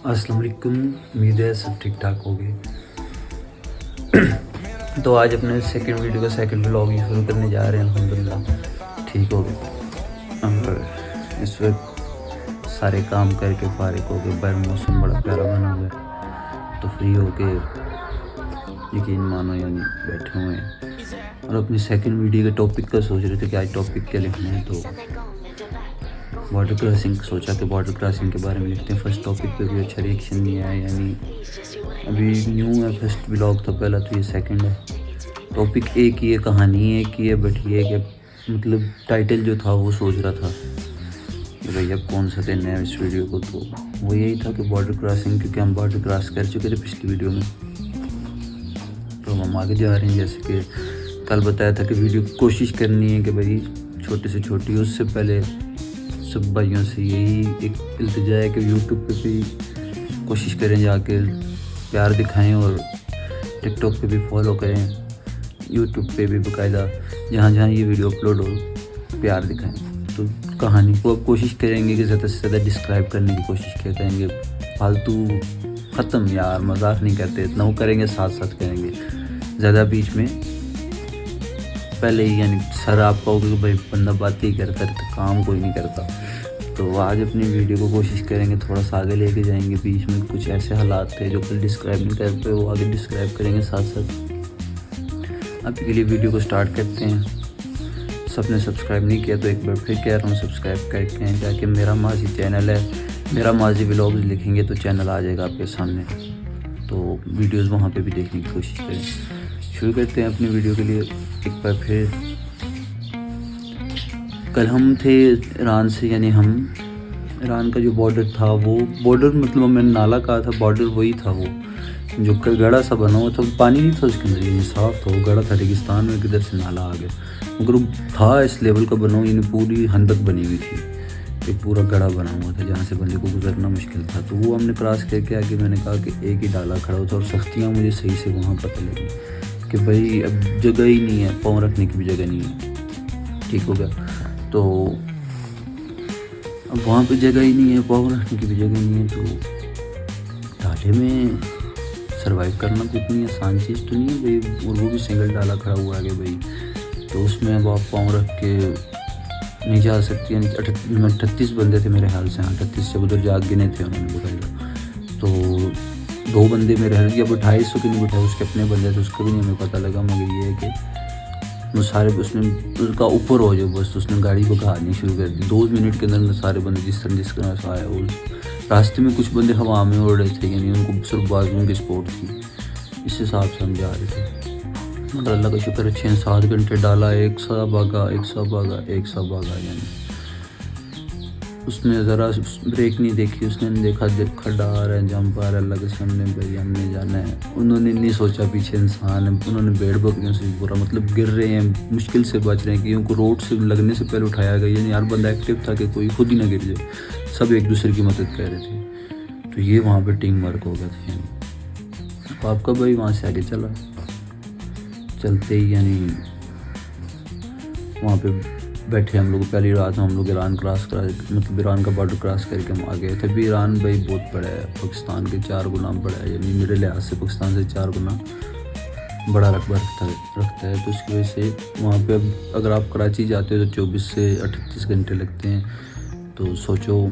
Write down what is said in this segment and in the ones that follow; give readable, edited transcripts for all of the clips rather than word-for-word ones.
السلام علیکم، امید ہے سب ٹھیک ٹھاک ہوگے۔ تو آج اپنے سیکنڈ ویڈیو کا سیکنڈ ولاگ شروع کرنے جا رہے ہیں۔ الحمدللہ ٹھیک ہو گئے اور اس وقت سارے کام کر کے فارغ ہو گئے۔ باہر موسم بڑا پیارا بنا ہوا ہے تو فری ہو کے یقین مانو یعنی بیٹھے ہوئے ہیں اور اپنی سیکنڈ ویڈیو کے ٹاپک کا سوچ رہے تھے کہ آج ٹاپک کیا لکھنا ہے۔ تو بارڈر کراسنگ سوچا کہ بارڈر کراسنگ کے بارے میں لکھتے ہیں۔ فرسٹ ٹاپک پہ بھی اچھا ریئیکشن نہیں آیا، یعنی ابھی نیو ہے، فرسٹ ولاگ تھا پہلا، تو یہ سیکنڈ ہے۔ ٹاپک ایک ہی ہے، کہانی ایک ہی ہے، بٹ یہ کہ مطلب ٹائٹل جو تھا وہ سوچ رہا تھا کہ بھئی اب کون سا دینا ہے اس ویڈیو کو۔ تو وہ یہی تھا کہ بارڈر کراسنگ، کیونکہ ہم بارڈر کراس کر چکے تھے پچھلی ویڈیو میں، تو ہم آگے جا رہے ہیں۔ جیسے کہ کل بتایا تھا کہ ویڈیو کوشش کرنی ہے کہ بھئی چھوٹے سے چھوٹی، اس سے پہلے سب بھائیوں سے یہی ایک التجا ہے کہ یوٹیوب پہ بھی کوشش کریں جا کے پیار دکھائیں اور ٹک ٹاک پہ بھی فالو کریں، یوٹیوب پہ بھی باقاعدہ جہاں جہاں یہ ویڈیو اپلوڈ ہو پیار دکھائیں۔ تو کہانی کو اب کوشش کریں گے کہ زیادہ سے زیادہ ڈسکرائب کرنے کی کوشش کیا کریں گے، فالتو ختم یار مذاق نہیں کرتے، اتنا وہ کریں گے ساتھ ساتھ کریں گے، زیادہ بیچ میں پہلے ہی یعنی سر آپ کا ہوگا کہ بھائی بندہ باتیں ہی کرتا رہتا، کام کوئی نہیں کرتا۔ تو آج اپنی ویڈیو کو کوشش کریں گے تھوڑا سا آگے لے کے جائیں گے، بیچ میں کچھ ایسے حالات تھے جو کل ڈسکرائب نہیں کر پائے، وہ آگے ڈسکرائب کریں گے ساتھ ساتھ۔ اب کے لیے ویڈیو کو سٹارٹ کرتے ہیں۔ سب نے سبسکرائب نہیں کیا تو ایک بار پھر کہہ رہا ہوں سبسکرائب کر کے، تاکہ میرا ماضی چینل ہے، میرا ماضی ولاگز لکھیں گے تو چینل آ جائے گا آپ کے سامنے، تو ویڈیوز وہاں پہ بھی دیکھنے کی کوشش کریں۔ شروع کرتے ہیں اپنی ویڈیو کے لیے ایک بار پھر۔ کل ہم تھے ایران سے، یعنی ہم ایران کا جو بارڈر تھا، وہ بارڈر مطلب میں نے نالا کہا تھا، بارڈر وہی تھا، وہ جو گڑھا سا بنا ہوا تھا، پانی نہیں تھا اس کے اندر، یعنی صاف تھا، وہ گڑھا تھا ریگستان میں، کدھر سے نالا آ گیا، مگر وہ تھا اس لیول کا بنا ہوا، یعنی پوری خندق بنی ہوئی تھی، ایک پورا گڑھا بنا ہوا تھا جہاں سے بندے کو گزرنا مشکل تھا۔ تو وہ ہم نے کراس کر کے آگے میں نے کہا کہ ایک ہی ڈالا کھڑا ہوتا، اور سختیاں مجھے صحیح سے وہاں پتہ لگی کہ بھائی اب جگہ ہی نہیں ہے، پاؤں رکھنے کی بھی جگہ نہیں ہے۔ ٹھیک ہو گیا، تو اب وہاں پہ جگہ ہی نہیں ہے، پاؤں رکھنے کی بھی جگہ نہیں ہے، تو ڈالے میں سروائیو کرنا تو اتنی آسان چیز تو نہیں ہے بھائی، اور وہ بھی سنگل ڈالا کھڑا ہوا آگے بھائی، تو اس میں اب آپ پاؤں رکھ کے نہیں جا سکتی، یعنی 38 بندے تھے میرے خیال سے، 38 سے ادھر جا گنے تھے انہوں نے بتایا، تو 2 بندے میرے خیال سے اب 250 کے نہیں بٹھائے، اس کے اپنے بندے تھے، اس کا بھی نہیں ہمیں پتہ لگا، مگر یہ ہے کہ وہ سارے اس نے اس کا اوپر ہو جائے بس، اس نے گاڑی بگاڑنی شروع کر دی 2 منٹ کے اندر سارے بندے جس طرح سے آئے، اور راستے میں کچھ بندے ہوا میں اڑ رہے تھے، یعنی ان کو صرف بازوؤں کی سپورٹ تھی، اس حساب سے ہم جا رہے تھے، مگر اللہ کا شکر ہے 6-7 گھنٹے ڈالا، ایک سا بھاگا، یعنی اس نے ذرا بریک نہیں دیکھی، اس نے دیکھا کھڑا آ رہا ہے، جمپ آ رہا ہے، اللہ کے سامنے بھائی ہم نے جانا ہے، انہوں نے نہیں سوچا پیچھے انسان ہے، انہوں نے بھیڑ بکریوں سے برا مطلب گر رہے ہیں، مشکل سے بچ رہے ہیں کہ ان کو روڈ سے لگنے سے پہلے اٹھایا گیا، یعنی ہر بندہ ایکٹیو تھا کہ کوئی خود ہی نہ گر جائے، سب ایک دوسرے کی مدد کر رہے تھے، تو یہ وہاں پہ ٹیم ورک ہو گیا تھا۔ یعنی آپ کا بھائی وہاں سے آگے چلتے ہی یعنی وہاں پہ بیٹھے ہم لوگ، پہلی رات ہم لوگ ایران مطلب ایران کا بارڈر کراس کر کے ہم آگئے تھے۔ بھی ایران بھائی بہت بڑا ہے، پاکستان کے 4 گنا بڑا ہے، یعنی میرے لحاظ سے پاکستان سے 4 گنا بڑا رقبہ رکھتا ہے، تو اس کی وجہ سے وہاں پہ اب اگر آپ کراچی جاتے ہو تو 24 سے 38 گھنٹے لگتے ہیں، تو سوچو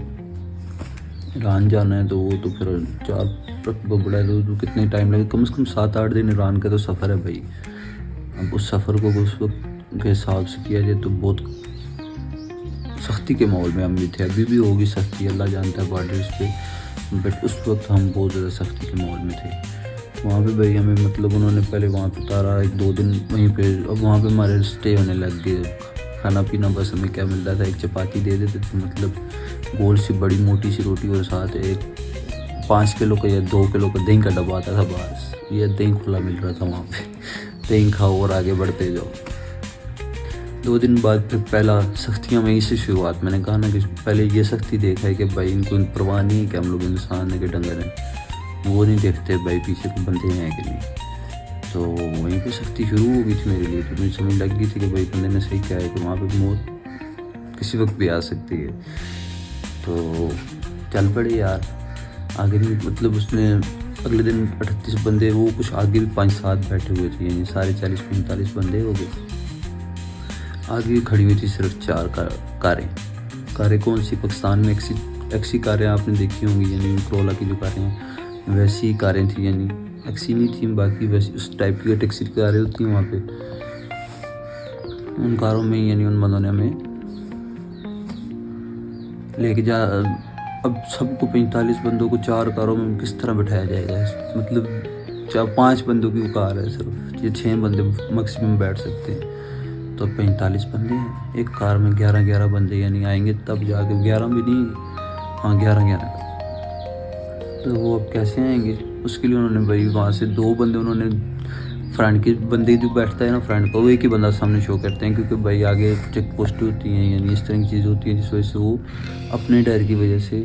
ایران جانا ہے تو وہ تو پھر 4 رقبہ بڑا ہے، تو کتنے ٹائم لگے، کم سے کم 7-8 دن ایران کا تو سفر ہے بھائی۔ اب اس سفر کو اس وقت کے حساب سے کیا جائے تو بہت سختی کے ماحول میں ہم بھی تھے، ابھی بھی ہوگی سختی، اللہ جانتا ہے بارڈرز پہ، بٹ اس وقت ہم بہت زیادہ سختی کے ماحول میں تھے۔ وہاں پہ بھائی ہمیں مطلب انہوں نے پہلے وہاں پہ اتارا 1-2 دن وہیں پہ، اب وہاں پہ ہمارے اسٹے ہونے لگ گئے، کھانا پینا بس ہمیں کیا ملتا تھا، ایک چپاتی دے دیتے تھے، مطلب گول سی بڑی موٹی سی روٹی، اور ساتھ ایک 5 کلو کا یا 2 کلو کا دہی کا ڈبہ آتا تھا، بس یہ دہی کھلا مل رہا تھا وہاں پہ، دہی کھاؤ اور آگے بڑھتے جاؤ۔ 2 دن بعد پھر پہلا سختیاں وہیں سے شروعات، میں نے کہا نا کہ پہلے یہ سختی دیکھا ہے کہ بھائی ان کو پرواہ نہیں ہے کہ ہم لوگ انسان ہیں کہ ڈنگر ہیں، وہ نہیں دیکھتے بھائی پیچھے کو بندے ہیں کہ نہیں، تو وہیں پہ سختی شروع ہو گئی تھی میرے لیے، تو مجھے سمجھ لگ گئی تھی کہ بھائی بندے نے صحیح کیا ہے کہ وہاں پہ موت کسی وقت بھی آ سکتی ہے، تو چل پڑے یار۔ آگے نہیں مطلب اس نے اگلے دن 38 بندے، وہ کچھ آگے بھی 5-7 بیٹھے ہوئے تھے، یعنی سارے 40-45 بندے ہو گئے. آگے کھڑی ہوئی تھی صرف 4 کاریں. کون سی؟ پاکستان میں ایکسی کاریں آپ نے دیکھی ہوں گی، یعنی کرولا کی جو کاریں ہیں ویسی کاریں تھیں، یعنی ایکسی نہیں تھیں، باقی ویسی اس ٹائپ کی ٹیکسی کاریں ہوتی ہیں وہاں پہ. ان کاروں میں یعنی ان بندوں نے ہمیں لے کے اب سب کو 45 بندوں کو 4 کاروں میں کس طرح بٹھایا جائے گا؟ مطلب 5 بندوں کی وہ کار ہے صرف، یہ 6 بندے میکسیمم بیٹھ سکتے ہیں. تو 45 بندے ہیں ایک کار میں، 11 بندے یعنی آئیں گے تب جا کے، 11 بھی نہیں، ہاں 11. تو وہ اب کیسے آئیں گے؟ اس کے لیے انہوں نے بھائی وہاں سے 2 بندے انہوں نے فرنٹ کے بندے جو بیٹھتا ہے نا فرنٹ کا، وہ ایک ہی بندہ سامنے شو کرتے ہیں، کیونکہ بھائی آگے چیک پوسٹ ہوتی ہیں، یعنی اس طرح کی چیزیں ہوتی ہیں جس وجہ سے وہ اپنے ڈر کی وجہ سے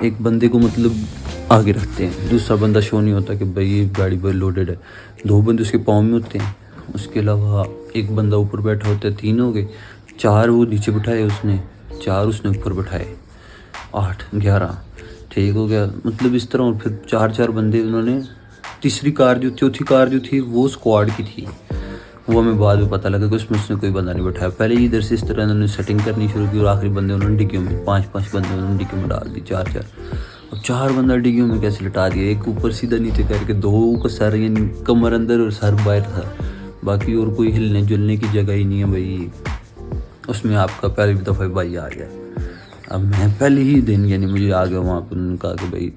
ایک بندے کو مطلب آگے رکھتے ہیں، دوسرا بندہ شو نہیں ہوتا کہ بھائی یہ گاڑی بڑی لوڈڈ ہے. 2 بندے اس کے پاؤں میں ہوتے ہیں، اس کے علاوہ ایک بندہ اوپر بیٹھا ہوتا ہے. 3 ہو گئے، 4 وہ نیچے بٹھائے اس نے، 4 اس نے اوپر بٹھائے، 8 11 ٹھیک ہو گیا. مطلب اس طرح. اور پھر 4 بندے انہوں نے. چوتھی کار جو تھی وہ اسکواڈ کی تھی، وہ ہمیں بعد میں پتہ لگا کہ اس میں اس نے کوئی بندہ نہیں بٹھایا. پہلے ہی ادھر سے اس طرح انہوں نے سیٹنگ کرنی شروع کی، اور آخری بندے انہوں نے ڈگیوں میں 5 بندے انہوں نے ڈگیوں میں ڈال دی، 4. اب 4 بندہ ڈگیوں میں کیسے لٹا دیا؟ ایک اوپر سیدھا نیچے کر کے، 2 کا سر یعنی کمر اندر اور سر باہر تھا، باقی اور کوئی ہلنے جلنے کی جگہ ہی نہیں ہے بھائی. اس میں آپ کا پہلی دفعہ بھائی آ گیا. اب میں پہلے ہی دن یعنی مجھے آ گیا وہاں پہ، انہوں نے کہا کہ بھائی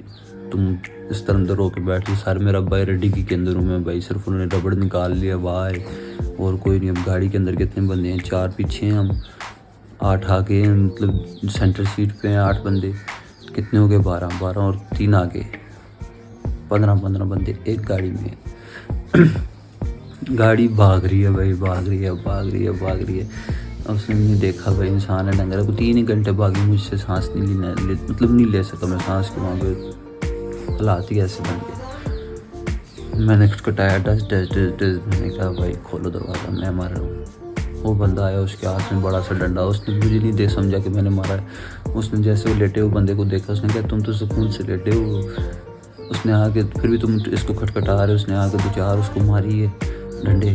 تم اس طرح اندر ہو کے بیٹھ. سر میرا باہر ڈگی کے اندر ہوں میں بھائی، صرف انہوں نے ربڑ نکال لیا باہر، اور کوئی نہیں. اب گاڑی کے اندر کتنے بندے ہیں؟ 4 پیچھے ہیں ہم، 8 آگے ہیں، مطلب سینٹر سیٹ پہ ہیں 8 بندے. کتنے ہو گئے؟ 12 اور 3 آگے، 15 بندے ایک گاڑی میں. گاڑی بھاگ رہی ہے بھائی، بھاگ رہی ہے. اس نے دیکھا بھائی انسان ہے ڈنگر کو. 3 ہی گھنٹے بھاگی، مجھ سے سانس نہیں لے سکا میں سانس کے. وہاں پہ حالات ہی ایسے بن گئے. میں نے کٹایا ڈس. میں نے کہا بھائی کھولو دروازہ، میں مار رہا ہوں. وہ بندہ آیا، اس کے ہاتھ میں بڑا سا ڈنڈا. اس نے مجھے نہیں سمجھا کہ میں نے مارا ہے. اس نے جیسے وہ لیٹے ہوئے بندے کو دیکھا، اس نے کہا تم تو سکون سے لیٹے ہو، اس نے آ کے پھر بھی تم اس کو کھٹکھٹا رہے. اس نے آ کے 2-4 اس کو ماری ہے ڈنڈے.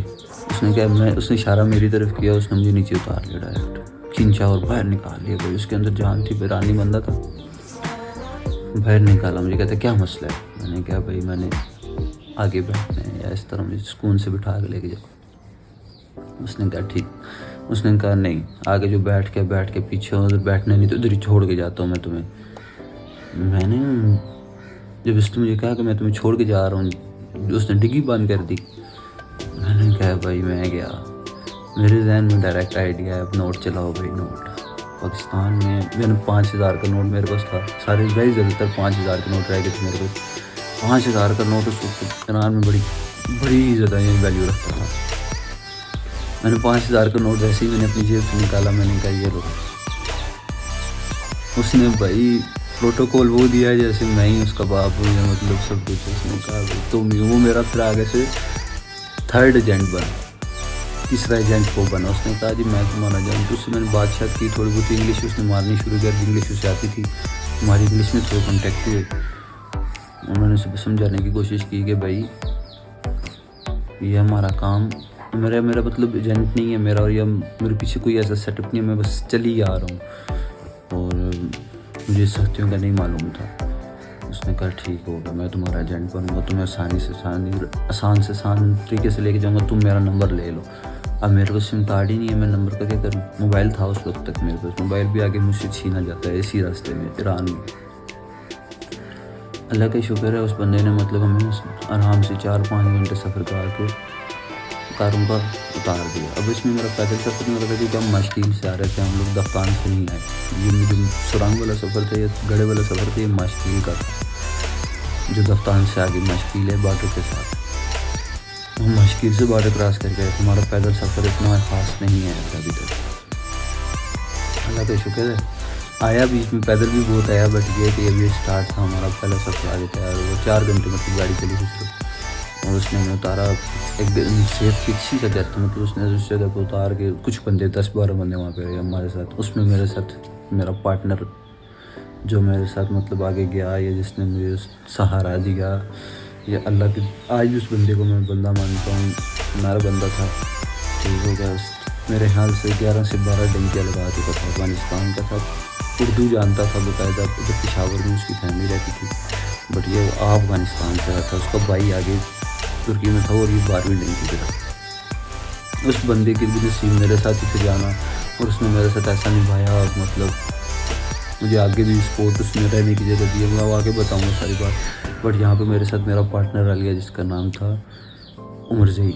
اس نے کہا اس نے اشارہ میری طرف کیا، اس نے مجھے نیچے اتار لیا ڈائریکٹ، کھینچا اور باہر نکال لیا. بھائی اس کے اندر جان تھی، بیرانی بندہ تھا. باہر نکالا، مجھے کہتا کیا مسئلہ ہے؟ میں نے کہا بھائی میں نے آگے بیٹھنا ہے، یا اس طرح مجھے سکون سے بٹھا کے لے کے جاؤ. اس نے کہا ٹھیک. اس نے کہا نہیں، آگے جو بیٹھ کے پیچھے ادھر بیٹھنا نہیں تو ادھر ہی چھوڑ کے جاتا ہوں میں تمہیں. میں نے جب اس نے مجھے کہا کہ میں تمہیں چھوڑ کے جا رہا ہوں، اس نے ڈگی بند کر دی. میں نے کہا بھائی میں گیا. میرے ذہن میں ڈائریکٹ آئیڈیا ہے، اب نوٹ چلاؤ بھائی. نوٹ پاکستان میں نے 5000 کا نوٹ میرے پاس تھا. سارے بھائی زیادہ تر 5000 کے نوٹ رہ گئے تھے میرے پاس. 5000 کا نوٹ اس وقت کنان میں بڑی زیادہ ویلیو رکھتا تھا. میں نے 5000 کا نوٹ ویسے ہی میں نے اپنی جیب سے نکالا. میں نے کہا یہ لو. اس نے بھائی پروٹوکول وہ دیا جیسے میں ہی اس کا باپ ہوں، یا مطلب سب کچھ. اس نے کہا بھائی تم وہ میرا پھر آگے سے 3rd ایجنٹ بنا، 3را ایجنٹ وہ بنا. اس نے کہا جی میں تمہارا ایجنٹ. اس سے میں نے بات کی تھوڑی بہت انگلش اس نے مارنی شروع کر دی. انگلش اسے آتی تھی، ہماری انگلش میں تھوڑے کانٹیکٹ ہوئے. انہوں نے سمجھانے کی کوشش کی کہ بھائی یہ ہمارا کام، میرا مطلب ایجنٹ نہیں ہے میرا، اور یہ میرے پیچھے کوئی ایسا سیٹ اپ نہیں ہے، میں بس چل ہی آ رہا ہوں، اور مجھے سختیوں کا نہیں معلوم تھا. اس نے کہا ٹھیک ہوگا، میں تمہارا ایجنٹ بنوں گا، تمہیں آسان سے آسان طریقے سے لے کے جاؤں گا. تم میرا نمبر لے لو. اب میرے پاس سم کارڈ ہی نہیں ہے، میں نمبر کا کیا کروں؟ موبائل تھا اس وقت تک میرے پاس. موبائل بھی آگے مجھ سے چھینا جاتا ہے اسی راستے میں، ایران میں. اللہ کا شکر ہے اس بندے نے مطلب ہمیں آرام سے 4-5 گھنٹے سفر کر کے کاروں کا اتار دیا. اب اس میں میرا پیدل سفر نہیں ہو رہا تھا، کیونکہ ہم ماشکیل سے آ رہے تھے. ہم لوگ دفتان سے نہیں آئے. یہ جو سرنگ والا سفر تھا، یہ گڑھے والا سفر تھا، یہ ماشکیل کا تھا. جو دفتان سے آگے ماشکیل ہے باٹر کے ساتھ، ہم ماشکیل سے باٹر کراس کر کے آئے. ہمارا پیدل سفر اتنا خاص نہیں ہے ابھی تک. اللہ کا شکر ہے آیا بیچ میں پیدل بھی بہت آیا، بٹ یہ کہ ابھی اسٹارٹ تھا ہمارا پہلا سفر. آگے تیار ہوا 4 گھنٹے مطلب گاڑی چلی تھی، اور اس نے ہمیں اتارا. ایک سیف کی کسی کا جاتا، مطلب اس نے اس جگہ پہ اتار کے کچھ بندے 10-12 بندے وہاں پہ رہے ہمارے ساتھ. اس میں میرے ساتھ میرا پارٹنر جو میرے ساتھ مطلب آگے گیا یا جس نے مجھے سہارا دیا، یا اللہ کے آج بھی اس بندے کو میں بندہ مانتا ہوں، میرا بندہ تھا، ٹھیک ہو گیا. میرے خیال سے 11 سے 12 ڈنکیاں لگا چکا تھا، افغانستان کا تھا، اردو جانتا تھا باقاعدہ. ادھر پشاور میں اس کی فیملی رہتی تھی، بٹ یہ افغانستان سے رہا تھا. اس کا بھائی آگے ترکی میں تھا اور یہ 12ویں ڈنکی پہ تھا. اس بندے کے بھی نصیب میرے ساتھ ہی تھے جانا، اور اس نے میرے ساتھ ایسا نبھایا، مطلب مجھے آگے بھی سپورٹ اس نے رہنے کی جگہ دی ہے. میں آگے بتاؤں گا ساری بات. بٹ یہاں پہ میرے ساتھ میرا پارٹنر رہ گیا جس کا نام تھا عمر زئی.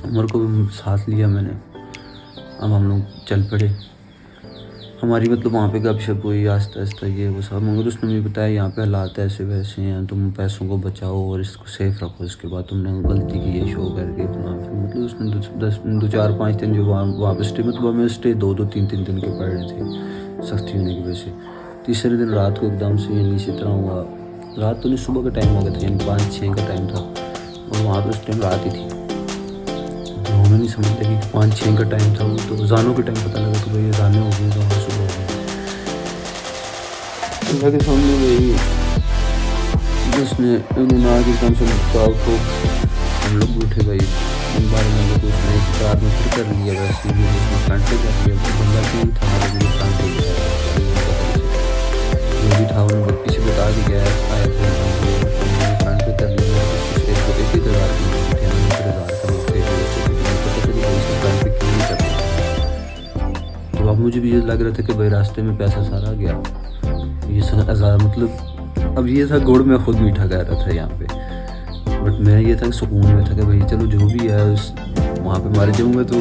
عمر کو بھی ساتھ لیا میں نے. اب ہم لوگ چل پڑے. ہماری مطلب وہاں پہ گپ شپ ہوئی آہستہ آہستہ، یہ وہ سب. مگر اس نے مجھے بتایا یہاں پہ حالات ایسے ویسے ہیں، تم پیسوں کو بچاؤ اور اس کو سیف رکھو، اس کے بعد تم نے غلطی کی ہے شو کر کے اپنا. مطلب اس نے 2-4-5 دن جو وہاں پہ اسٹے، مطلب ہمیں اسٹے 2-3 دن کے پڑ رہے تھے سختی ہونے کی وجہ سے. تیسرے دن رات کو ایک دم سے یعنی اسی طرح ہوا. رات تو نہیں، صبح کا ٹائم ہو گیا تھا، یعنی 5-6 کا ٹائم تھا، اور وہاں پہ اس ٹائم رات ہی تھی. ہمیں نہیں سمجھتے کہ 5-6 کا ٹائم تھا. وہ تو اذانوں کے ٹائم پتہ لگا کہ بھائی اذانیں ہو گئی، تو وہاں صبح ہو گئی. اللہ کے سامنے وہی جس نے انہوں آگے کام سے لگتا کو ہم لوگ اٹھے بھائی. ان بارے میں لوگ اس نے کار میں پھر کر لیا، ویسے ہی اس میں فرنٹ پہ کر لیا. بندہ کیوں تھا ہمارے لیے فرنٹ پہ گیا، جو بھی تھا انہوں نے پیچھے بتا بھی گیا آیا تھا. فرنٹ پہ کر لیا. ایک ہی درار کی تھے، ہم نے درار کا موقع پتہ چلی گئی اس نے فرنٹ پہ کیوں نہیں کر لیا. تو اب مجھے بھی یہ لگ رہا تھا کہ بھائی راستے میں پیسہ سارا گیا. یہ سب ہزار مطلب اب یہ تھا گڑ میں خود میٹھا کہہ رہا تھا یہاں پہ. بٹ میں یہ تھا سکون میں تھا کہ بھائی چلو جو بھی ہے وہاں پہ مر جاؤں گا تو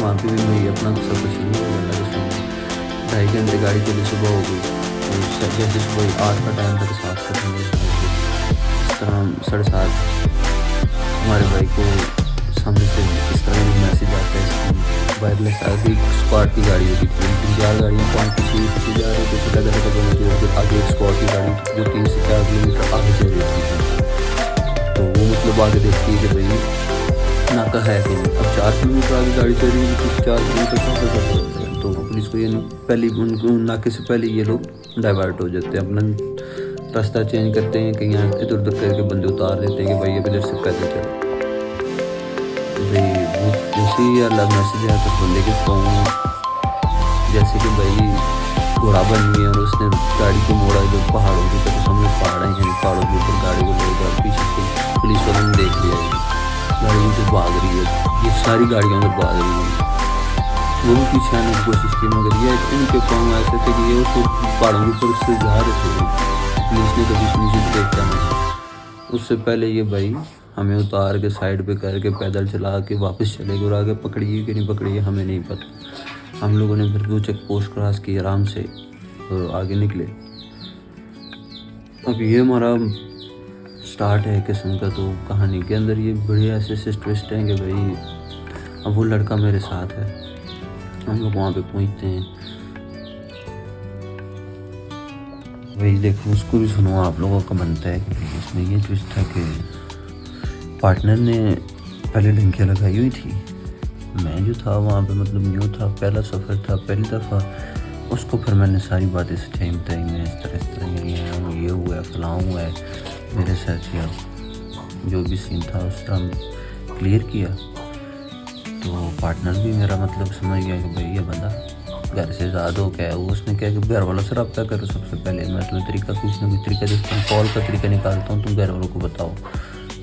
وہاں پہ بھی میں یہ اپنا سب کچھ نہیں ہو گیا. 2.5 گھنٹے گاڑی چلی، صبح ہو گئی. جیسے صبح 8 کا ٹائم تھا، 7 تک اس طرح 7:30 ہمارے بھائی کو سامنے سے اس طرح میسیج آتا ہے. وائرلیس آ گئی. اسکواڈ کی گاڑی ہوتی تھی، 3-4 گاڑیاں 5 پیچھے جا رہے تھے. پتہ چلا کہ آگے ایک اسکواڈ کی گاڑی جو 3 سے 4 کلو میٹر آگے چل رہی تھی. تو وہ مطلب آگے دیکھتی ہے کہ بھائی ناکہ ہے کہ نہیں. اب 4 کلو میٹر آگے گاڑی چل رہی ہے، کچھ 4 کلو میٹر کہاں سے چل رہے ہیں. تو پولیس کو یہ پہلے ان کو ناکے سے پہلے یہ لوگ ڈائیورٹ ہو جاتے ہیں، اپنا راستہ چینج کرتے ہیں، کہیں یہاں ادھر ادھر کر کے بندے اتار دیتے ہیں کہ بھائی اب ادھر سے پیدل چلو. بھائی وہ جیسے ہی اللہ میسیج آیا تو بندے کے فون جیسے کہ بھائی گھوڑا بن گیا، اور اس نے گاڑی کو موڑا جو پہاڑوں کی طرف. سامنے پہاڑ ہیں، یعنی پہاڑوں کے اوپر گاڑی کو لے کر پیچھے سے پولیس والوں نے دیکھ لیا گاڑی سے بھاگ رہی ہے. یہ ساری گاڑیاں اندر بھاگ رہی ہیں. وہ بھی پیچھے آنے کی کوشش کی، مگر یہ ان کے پاؤں ایسے تھے کہ یہ تو پہاڑوں کے اوپر سے جا رہے تھے. پولیس نے تو کچھ نیچے دیکھا نہیں. اس سے پہلے یہ بھائی ہمیں اتار کے سائڈ پہ کر کے پیدل چلا کے واپس چلے گئے. اور آگے پکڑیے کہ نہیں پکڑیے ہمیں نہیں پتہ. ہم لوگوں نے پھر وہ چیک پوسٹ کراس کی آرام سے اور آگے نکلے. اب یہ ہمارا سٹارٹ ہے قسم کا. تو کہانی کے اندر یہ بڑے ایسے ٹوسٹ ہیں کہ بھائی اب وہ لڑکا میرے ساتھ ہے. ہم لوگ وہاں پہ پہنچتے ہیں. وہی دیکھو اس کو بھی سنو، آپ لوگوں کا بنتا ہے کہ اس میں یہ ٹوسٹ تھا کہ پارٹنر نے پہلے ڈنکیاں لگائی ہوئی تھی. میں جو تھا وہاں پہ مطلب نیو تھا، پہلا سفر تھا، پہلی دفعہ. اس کو پھر میں نے ساری باتیں سچائی بتائی. میں اس طرح یہ ہوا ہے، فلاں ہوا ہے میرے ساتھ، یا جو بھی سین تھا اس طرح کلیئر کیا. تو پارٹنر بھی میرا مطلب سمجھ گیا کہ بھائی یہ بندہ گھر سے آزاد ہو گیا ہے. وہ اس نے کیا کہ گھر والوں سے رابطہ کرو. سب سے پہلے میں تمہیں طریقہ کچھ نہ کچھ طریقہ دیکھتا ہوں، کال کا طریقہ نکالتا ہوں، تم گھر والوں کو بتاؤ.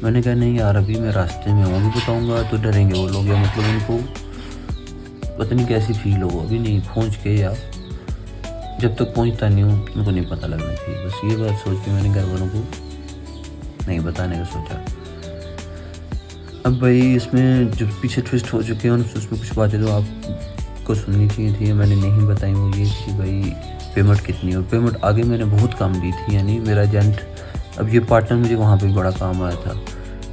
میں نے کہا نہیں یار ابھی میں راستے میں ہوں، بھی بتاؤں گا تو ڈریں گے وہ لوگ، یا مطلب ان کو پتہ نہیں کیسی فیل ہو. ابھی نہیں پہنچ کے، یا جب تک پہنچتا نہیں ہوں ان کو نہیں پتہ لگنا چاہیے. بس یہ بات سوچ کے میں نے گھر والوں کو نہیں بتانے کا سوچا. اب بھائی اس میں جو پیچھے ٹوسٹ ہو چکے ہیں اس میں کچھ باتیں جو آپ کو سننی چاہیے تھی میں نے نہیں بتائی. وہ یہ کہ بھائی پیمنٹ کتنی ہے. اور پیمنٹ آگے میں نے بہت کم دی تھی، یعنی میرا ایجنٹ اب یہ پارٹنر مجھے وہاں پہ بڑا کام آیا تھا.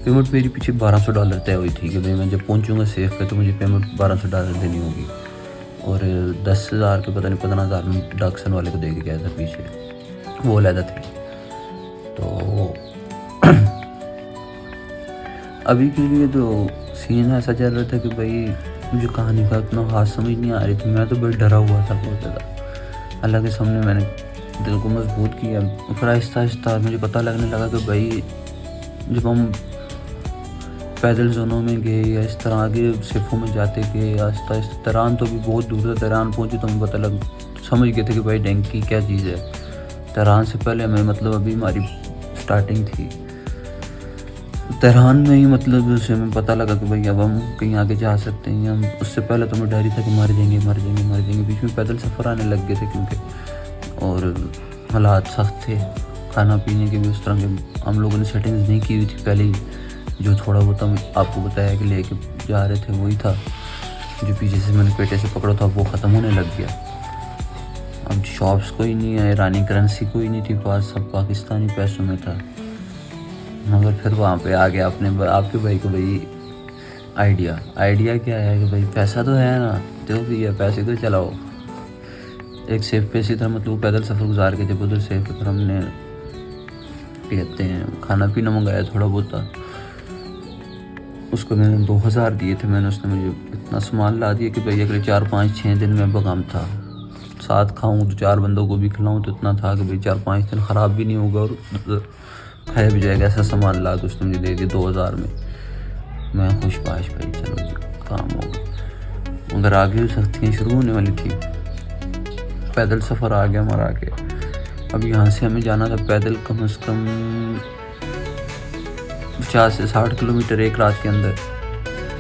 پیمنٹ میری پیچھے $1200 طے ہوئی تھی کہ بھائی میں جب پہنچوں گا سیف پہ تو مجھے پیمنٹ $1200 دینی ہوگی. اور 10,000 کے پتہ نہیں 15,000 میں ڈاکسن والے کو دے کے گیا تھا پیچھے، وہ علیحدہ تھی. تو ابھی کے لیے تو سین ایسا چل رہا تھا کہ بھائی مجھے کہانی کا اتنا خاص سمجھ نہیں آ رہی تھی، میں تو بڑا ڈرا ہوا تھا بہت زیادہ۔ اللہ کے سامنے میں نے دل کو مضبوط کیا، پھر آہستہ آہستہ مجھے پتہ لگنے لگا کہ بھائی جب ہم پیدل زونوں میں گئے یا اس طرح آگے صفوں میں جاتے گئے آہستہ آہستہ، تہران تو بھی بہت دور تھا، تہران پہنچے تو ہمیں پتہ سمجھ گئے تھے کہ بھائی ڈینکی کیا چیز ہے۔ تہران سے پہلے ہمیں مطلب ابھی ہماری سٹارٹنگ تھی، تہران میں ہی مطلب اسے ہمیں پتہ لگا کہ بھائی اب ہم کہیں آگے جا سکتے ہیں۔ ہم اس سے پہلے تو ہمیں ڈر ہی تھا کہ مر جائیں گے، بیچ میں پیدل سفر آنے لگ گئے تھے کیونکہ، اور حالات سخت تھے، کھانا پینے کے بھی اس طرح کے ہم لوگوں نے سیٹنگز نہیں کی ہوئی تھی پہلے ہی۔ جو تھوڑا بہت ہم آپ کو بتایا کہ لے کے جا رہے تھے وہی تھا، جو پیچھے سے میں نے پیٹے سے پکڑا تھا وہ ختم ہونے لگ گیا۔ اب شاپس کوئی نہیں ہے، ایرانی کرنسی کوئی نہیں تھی پاس، سب پاکستانی پیسوں میں تھا۔ مگر پھر وہاں پہ آ گیا آپ کے بھائی کو بھائی آئیڈیا کیا ہے کہ بھائی پیسہ تو ہے نا، جو بھی ہے پیسے تو چلاؤ۔ ایک سیف پہ اسی طرح مطلب پیدل سفر گزار کے جب ادھر سے پھر ہم نے کہتے ہیں کھانا پینا منگایا تھوڑا بہت تھا، اس کو میں نے 2000 دیے تھے، اس نے مجھے اتنا سامان لا دیا کہ بھائی اگلے 4-5-6 دن میں بغام تھا، ساتھ کھاؤں تو 4 بندوں کو بھی کھلاؤں تو اتنا تھا کہ بھائی 4-5 دن خراب بھی نہیں ہوگا اور کھایا بھی جائے گا، ایسا سامان لا کے اس نے مجھے دے دیا 2000 میں۔ میں خوش باش بھائی چلو جی کام ہوگا، مگر آگے سختیاں شروع ہونے والی تھی۔ پیدل سفر آ گیا ہمارا آگے، اب یہاں سے ہمیں جانا تھا پیدل کم از کم 50 سے 60 کلومیٹر ایک رات کے اندر۔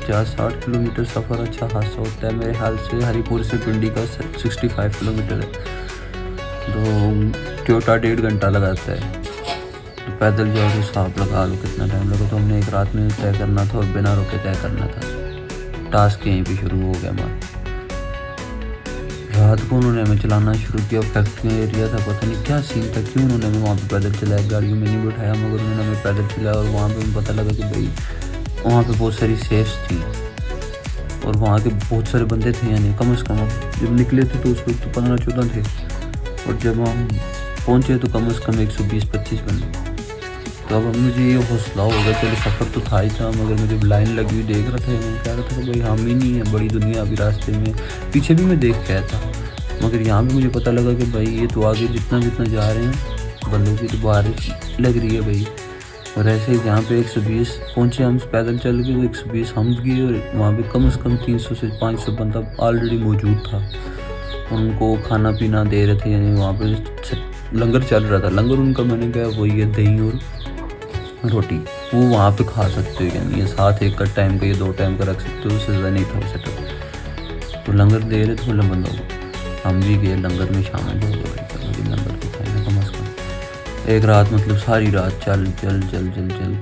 50-60 کلومیٹر سفر اچھا خاصا ہوتا ہے، میرے خیال سے ہری پور سے پنڈی کا 65 کلومیٹر ہے، تو ٹوٹا 1.5 گھنٹہ لگاتا ہے۔ تو پیدل جاؤ تو حساب لگا لو کتنا ٹائم لگا، تو ہم نے ایک رات میں طے کرنا تھا اور بنا روکے طے کرنا تھا۔ ٹاسک یہیں پہ شروع ہو گیا ہمارا۔ رات کو انہوں نے ہمیں چلانا شروع کیا، فیکٹری ایریا تھا، پتہ نہیں کیا سین تھا، کیوں انہوں نے ہمیں وہاں پہ پیدل چلایا، گاڑیوں میں نہیں بٹھایا، مگر انہوں نے ہمیں پیدل چلایا۔ اور وہاں پہ ہمیں پتہ لگا کہ بھائی وہاں پہ بہت ساری سیفس تھیں اور وہاں کے بہت سارے بندے تھے، یعنی کم از کم جب نکلے تھے تو اس وقت 15-14 تھے، اور جب ہم پہنچے تو کم از کم 120-25 بندے۔ تو اب مجھے یہ حوصلہ ہو گیا، چلو سفر تو تھا ہی تھا، مگر مجھے لائن لگی ہوئی دیکھ رہا تھا، میں کہہ رہا تھا کہ بھائی ہم ہی نہیں ہیں، بڑی دنیا ابھی راستے میں، پیچھے بھی میں دیکھ کے آیا تھا، مگر یہاں بھی مجھے پتہ لگا کہ بھائی یہ تو آگے جتنا جا رہے ہیں بندوں کی تو بارش لگ رہی ہے بھائی۔ اور ایسے ہی جہاں پہ 120 پہنچے ہم پیدل چل کے، وہ 120 ہم گئے، اور وہاں پہ کم از کم 300 سے 500 بندہ آلریڈی موجود تھا، ان کو کھانا پینا دے رہے تھے، یعنی وہاں پہ لنگر چل رہا تھا۔ لنگر ان کا میں نے کہا وہی ہے دہی اور روٹی، وہ وہاں پہ کھا سکتے ہو، یعنی یہ ساتھ ایک کا ٹائم کا یا 2 ٹائم کا رکھ سکتے ہو، اس سے زیادہ نہیں تھا اسے تو لنگر دے رہے تھے بندوں کو۔ ہم بھی گئے لنگر میں شامل ہو گئے، چلو لنگر کو کھائیں کم از کم ایک رات، مطلب ساری رات چل کے،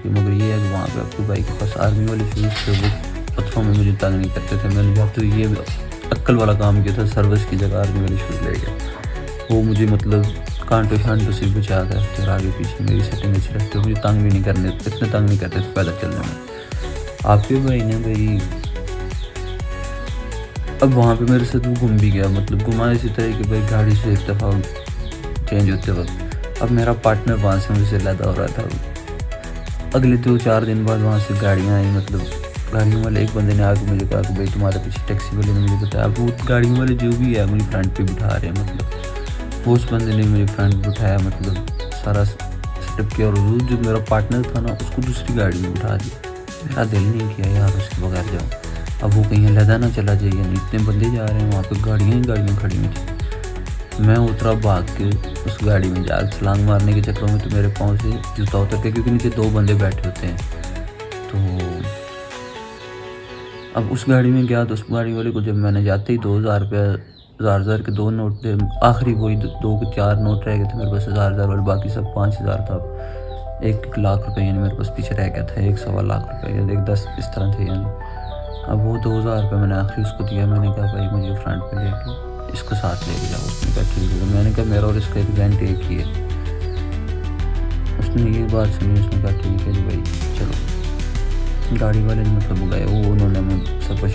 مگر یہ ہے کہ وہاں پہ آپ کے بھائی کے پاس آرمی والے شوز تھے، وہ پتھروں میں مجھے تنگ نہیں کرتے تھے، میں نے جب تو یہ عقل والا کام کیا تھا، سروس کی جگہ آرمی والے شوز لے گیا، وہ مجھے مطلب کانٹوں شانٹوں سے بچا کر رکھتے اور آگے پیچھے میری سیٹنگ اچھی رکھتے، مجھے تنگ بھی نہیں کرنے، اتنے تنگ نہیں کرتے تھے پیدل چلنے میں۔ آپ کے بھائی نے بھائی اب وہاں پہ میرے ساتھ وہ گم بھی گیا، مطلب گما اسی طرح کہ بھائی گاڑی سے ایک دفعہ چینج ہوتے وقت اب میرا پارٹنر وہاں سے مجھ سے علیحدہ ہو رہا تھا۔ اگلے 2-4 دن بعد وہاں سے گاڑیاں آئیں، مطلب گاڑیوں والے ایک بندے نے آ کے مجھے کہا کہ بھائی تمہارے پیچھے ٹیکسی والے نے مجھے بتایا، اب وہ گاڑیوں والے جو بھی ہے مجھے فرنٹ پہ بٹھا رہے ہیں، مطلب وہ اس بندے نے مجھے فرنٹ پہ بٹھایا، مطلب سارا سیٹ اپ کیا، اور وہ جو میرا پارٹنر تھا نا اس کو دوسری گاڑی میں بٹھا دیا۔ میرا دل نہیں کیا یار اس کے بغیر جاؤ، اب وہ کہیں علیحدہ نہ چلا جائے، یعنی اتنے بندے جا رہے ہیں وہاں پہ، گاڑیاں کھڑی ہوئی تھیں۔ میں اترا بھاگ کے اس گاڑی میں جا کے چھلانگ مارنے کے چکروں میں تو میرے پاؤں سے جوتا اتر کے، کیونکہ نیچے 2 بندے بیٹھے ہوتے ہیں، تو اب اس گاڑی میں گیا تو اس گاڑی والے کو جب میں نے جاتے ہی 2000 روپیہ 1000 کے 2 نوٹ دے، آخری وہی 2 کے 4 نوٹ رہ گئے تھے میرے پاس 1000 والے، باقی سب 5000 تھا۔ 1 لاکھ روپے یعنی میرے پاس پیچھے رہ گیا تھا، 1.25 لاکھ روپے، 1.10 اس طرح تھے یعنی۔ اب وہ 2000 روپے میں نے آخری اس کو دیا، میں نے کہا بھائی مجھے فرنٹ پہ لے کے اس کو ساتھ لے کے جاؤ، اس نے کہا ٹھیک ہے، میں نے کہا میرا اور اس کا ایک رینٹ ایک ہی ہے، اس نے یہ بات سنی، اس نے کہا ٹھیک ہے جی بھائی چلو۔ گاڑی والے نے مطلب گئے، وہ انہوں نے ہمیں سفر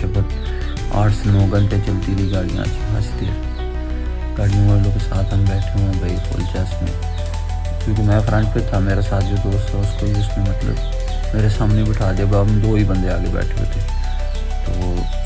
8 سے 9 گھنٹے چلتی رہی گاڑیاں، اچھی خاصی دیر گاڑیوں والوں کے ساتھ ہم بیٹھے ہوئے ہیں بھائی فل چیس میں، کیونکہ میں فرنٹ پہ تھا، میرے ساتھ جو دوست تھا اس کو بھی اس نے مطلب میرے سامنے بٹھا دیا، اب ہم 2 ہی بندے آگے بیٹھے ہوئے تھے، تو